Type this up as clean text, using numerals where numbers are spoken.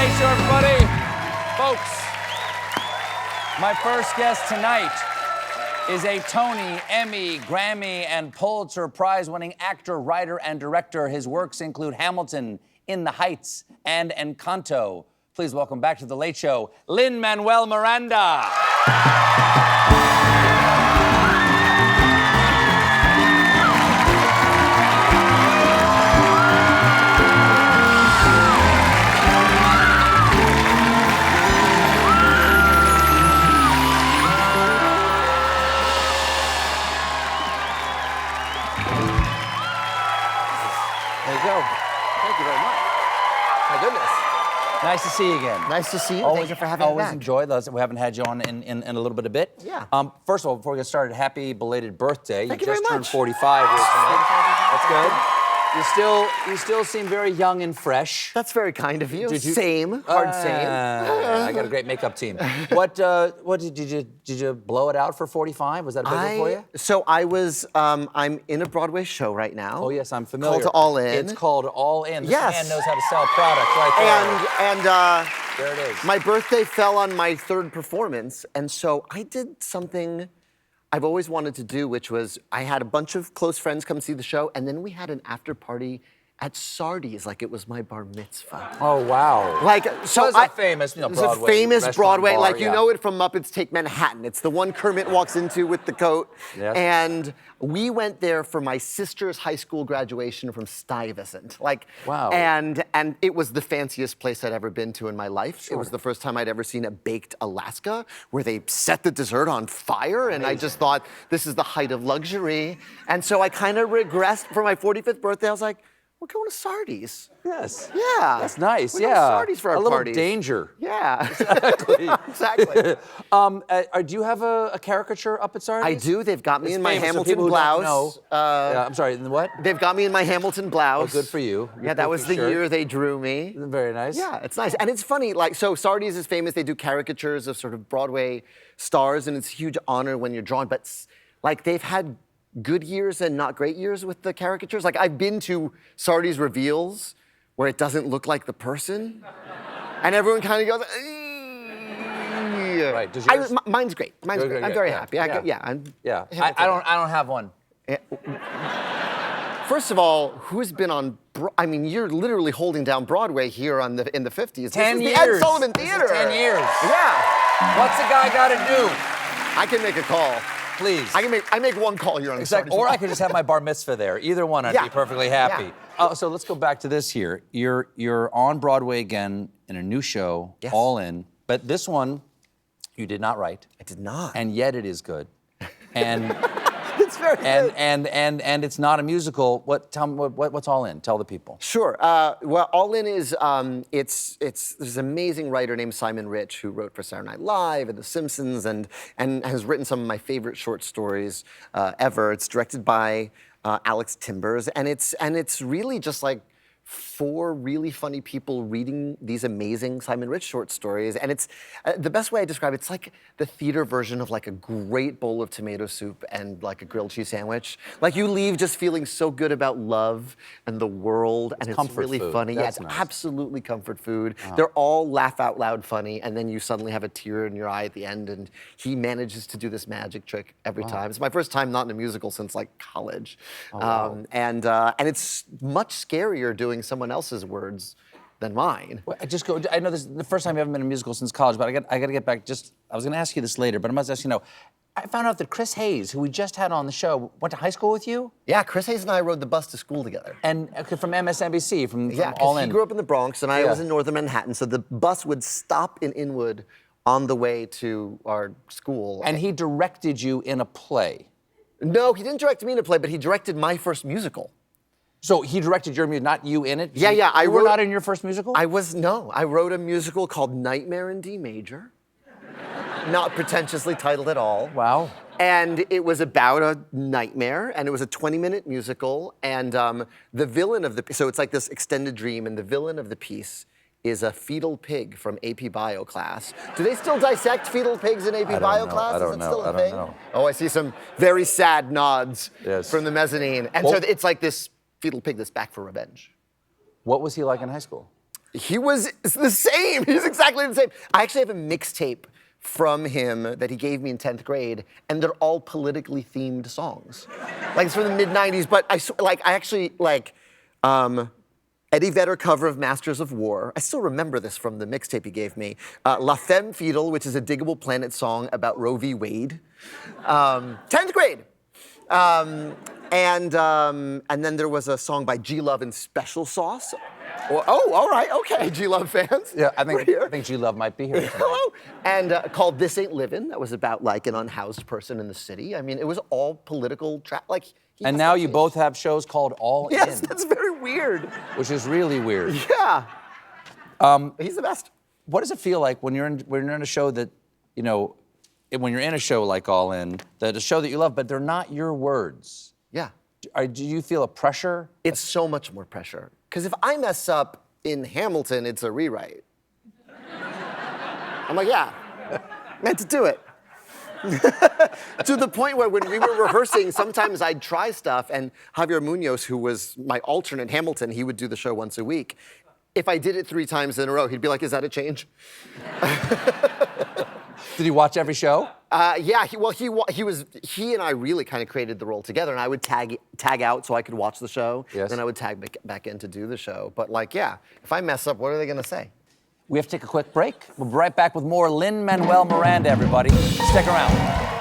Late Show, everybody. Folks, my first guest tonight is a Tony, Emmy, Grammy, and Pulitzer Prize-winning actor, writer, and director. His works include Hamilton, In the Heights, and Encanto. Please welcome back to The Late Show, Lin-Manuel Miranda. Thank you very much. My goodness. Nice to see you again. Nice to see you. Thank you for having me back. Always enjoy those. We haven't had you on in a little bit of bit. Yeah. First of all, before we get started, happy belated birthday. Thank you just very turned much. 45 recently. That's good. You still seem very young and fresh. That's very kind of you. Did you Same. Hard same. I got a great makeup team. What did you blow it out for 45? Was that a big one for you? So I'm in a Broadway show right now. Oh yes, I'm familiar. Called All In. It's called All In. This Yes. man knows how to sell products right there. And there it is. my birthday fell on my third performance, and so I did something I've always wanted to do, which was I had a bunch of close friends come see the show, and then we had an after party at Sardi's, like it was my bar mitzvah. Oh wow! Like so, it's a famous, It's Broadway a famous restaurant Broadway, bar, like you yeah. know it from Muppets Take Manhattan. It's the one Kermit walks into with the coat. Yes. And we went there for my sister's high school graduation from Stuyvesant. Like, wow. And it was the fanciest place I'd ever been to in my life. Sure. It was the first time I'd ever seen a baked Alaska, where they set the dessert on fire, and I just thought this is the height of luxury. And so I kind of regressed for my 45th birthday. I was like, we're going to Sardi's. Yes. Yeah. That's nice. We're Yeah. going to Sardi's for our a little parties. danger. Yeah. Exactly. Exactly. Do you have a caricature up at Sardi's? I do. They've got me It's in my famous, so Hamilton people who don't blouse. know. Yeah, I'm sorry. In what? They've got me in my Hamilton blouse. Oh, good for you. Yeah, that was the shirt. year they drew me. Very nice. Yeah, it's nice. And it's funny, like, so Sardi's is famous. They do caricatures of sort of Broadway stars, and it's a huge honor when you're drawn. But, like, they've had good years and not great years with the caricatures. Like, I've been to Sardi's reveals where it doesn't look like the person. And everyone kind of goes, yeah. Right. Does yours? Mine's great. Mine's great. I'm very happy. I don't have one. First of all, who's been on? I mean, you're literally holding down Broadway here in the 50s. 10 years. The Ed Sullivan Theater. 10 years. Yeah. What's a guy got to do? I can make a call. Please. I make one call. You're on the Exactly. Or I could just have my bar mitzvah there. Either one, I'd be perfectly happy. Yeah. So let's go back to this here. You're on Broadway again in a new show, Yes. All In. But this one, you did not write. I did not. And yet it is good. And it's very good. and it's not a musical. What's All In? Tell the people. Sure. Well, All In is there's an amazing writer named Simon Rich who wrote for Saturday Night Live and The Simpsons and has written some of my favorite short stories ever. It's directed by Alex Timbers, and it's really just like four really funny people reading these amazing Simon Rich short stories. And it's, the best way I describe it, it's like the theater version of like a great bowl of tomato soup and like a grilled cheese sandwich. Like you leave just feeling so good about love and the world, and it's really food. funny. That's Yeah, it's nice. absolutely comfort food. They're all laugh out loud funny, and then you suddenly have a tear in your eye at the end, and he manages to do this magic trick every time. It's my first time not in a musical since like college. And it's much scarier doing someone else's words than mine. Well, I know this is the first time you haven't been in a musical since college, but I got to get back. I was going to ask you this later, but I must ask you now. I found out that Chris Hayes, who we just had on the show, went to high school with you? Yeah, Chris Hayes and I rode the bus to school together. And from MSNBC, from Yeah, All because In. he grew up in the Bronx and I was in northern Manhattan, so the bus would stop in Inwood on the way to our school. And he directed you in a play. No, he didn't direct me in a play, but he directed my first musical. So he directed your musical, not you in it? Yeah, yeah. You were not in your first musical? I wrote a musical called Nightmare in D Major. Not pretentiously titled at all. Wow. And it was about a nightmare, and it was a 20-minute musical, and the villain of so it's like this extended dream, and the villain of the piece is a fetal pig from AP Bio class. Do they still dissect fetal pigs in AP Bio class? I don't Is it know. still a I don't thing? know. Oh, I see some very sad nods Yes. from the mezzanine. And so it's like this fetal pig that's back for revenge. What was he like in high school? He was the same. He's exactly the same. I actually have a mixtape from him that he gave me in 10th grade, and they're all politically themed songs. Like, it's from the mid-90s, but Eddie Vedder cover of Masters of War. I still remember this from the mixtape he gave me. La Femme Fatale, which is a Diggable Planet song about Roe v. Wade. 10th grade. And then there was a song by G-Love and Special Sauce. Oh, all right, okay, G-Love fans. Yeah, I think G-Love might be here. Hello. And called This Ain't Livin'. That was about like an unhoused person in the city. I mean, it was all political And now you both have shows called All In. Yes, that's very weird. Which is really weird. Yeah. He's the best. What does it feel like when you're in a show that, you know, when you're in a show like All In, that a show that you love, but they're not your words? Yeah. Do you feel a pressure? It's so much more pressure. Because if I mess up in Hamilton, it's a rewrite. I'm like, yeah, meant to do it. To the point where when we were rehearsing, sometimes I'd try stuff, and Javier Munoz, who was my alternate Hamilton, he would do the show once a week. If I did it 3 times in a row, he'd be like, is that a change? Did he watch every show? Yeah, he and I really kind of created the role together, and I would tag out so I could watch the show. Yes. Then I would tag back in to do the show. But like, yeah, if I mess up, what are they gonna say? We have to take a quick break. We'll be right back with more Lin-Manuel Miranda, everybody. Stick around.